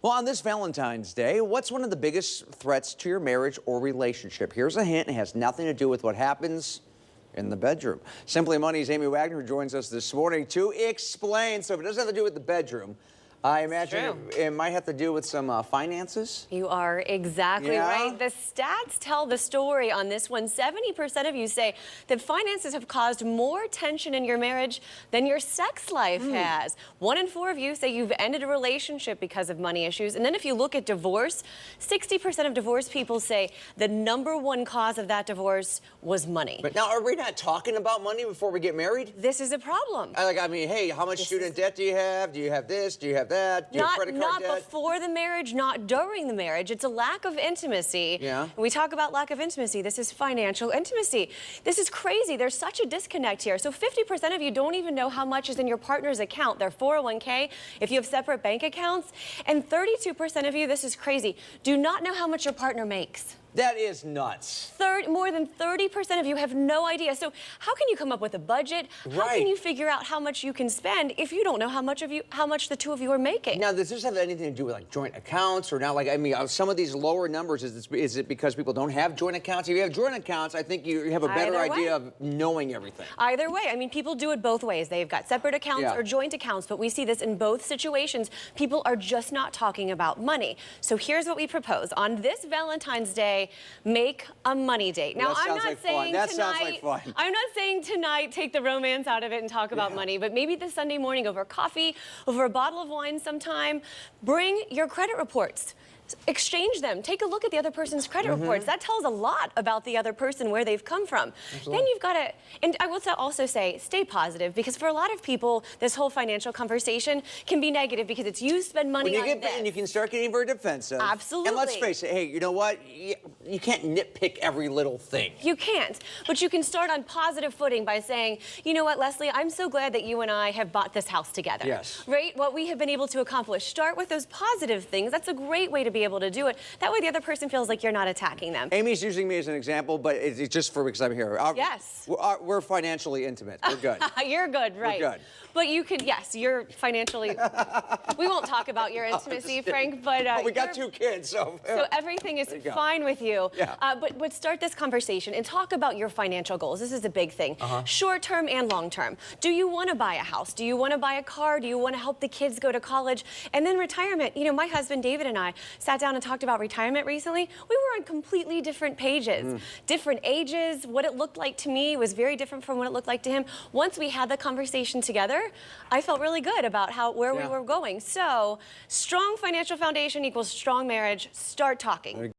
Well, on this Valentine's Day, what's one of the biggest threats to your marriage or relationship? Here's a hint. It has nothing to do with what happens in the bedroom. Simply Money's Amy Wagner joins us this morning to explain. So if it doesn't have to do with the bedroom, I imagine it might have to do with some finances. You are exactly right. The stats tell the story on this one. 70% of you say that finances have caused more tension in your marriage than your sex life has. 1 in 4 of you say you've ended a relationship because of money issues. And then if you look at divorce, 60% of divorced people say the #1 cause of that divorce was money. But now, are we not talking about money before we get married? This is a problem. I mean, hey, how much student debt do you have? Do you have this? Do you have that? Do you have credit card debt? Not before the marriage, not during the marriage. It's a lack of intimacy. Yeah. When we talk about lack of intimacy, this is financial intimacy. This is crazy. There's such a disconnect here. So 50% of you don't even know how much is in your partner's account, their 401k, if you have separate bank accounts. And 32% of you, this is crazy, do not know how much your partner makes. That is nuts. More than 30% of you have no idea. So how can you come up with a budget? How can you figure out how much you can spend if you don't know how much the two of you are making? Now, does this have anything to do with like joint accounts or not? Like, I mean, some of these lower numbers, is it because people don't have joint accounts? If you have joint accounts, I think you have a better idea of knowing everything. Either way. I mean, people do it both ways. They've got separate accounts or joint accounts, but we see this in both situations. People are just not talking about money. So here's what we propose. On this Valentine's Day, make a money date. Now, I'm not saying I'm not saying tonight take the romance out of it and talk about money, but maybe this Sunday morning over coffee, over a bottle of wine sometime, bring your credit reports. Exchange them. Take a look at the other person's credit reports. That tells a lot about the other person, where they've come from. Then you've got to, and I will also say, stay positive, because for a lot of people, this whole financial conversation can be negative because it's you spend money on this. And you can start getting very defensive. Absolutely. And let's face it, hey, you know what? You can't nitpick every little thing. You can't, but you can start on positive footing by saying, you know what, Leslie, I'm so glad that you and I have bought this house together. Yes. Right? What we have been able to accomplish. Start with those positive things. That's a great way to be able to do it. That way the other person feels like you're not attacking them. Amy's using me as an example, but it's just because I'm here. Yes. We're financially intimate. We're good. You're good, right. We're good. But you could, yes, you're financially, we won't talk about your intimacy, Frank, but well, we got 2 kids, so everything is fine with you. Yeah. But start this conversation and talk about your financial goals. This is a big thing. Short-term and long-term. Do you want to buy a house? Do you want to buy a car? Do you want to help the kids go to college? And then retirement. You know, my husband David and I sat down and talked about retirement recently. We were on completely different pages, different ages. What it looked like to me was very different from what it looked like to him. Once we had the conversation together, I felt really good about where we were going. So, strong financial foundation equals strong marriage. Start talking.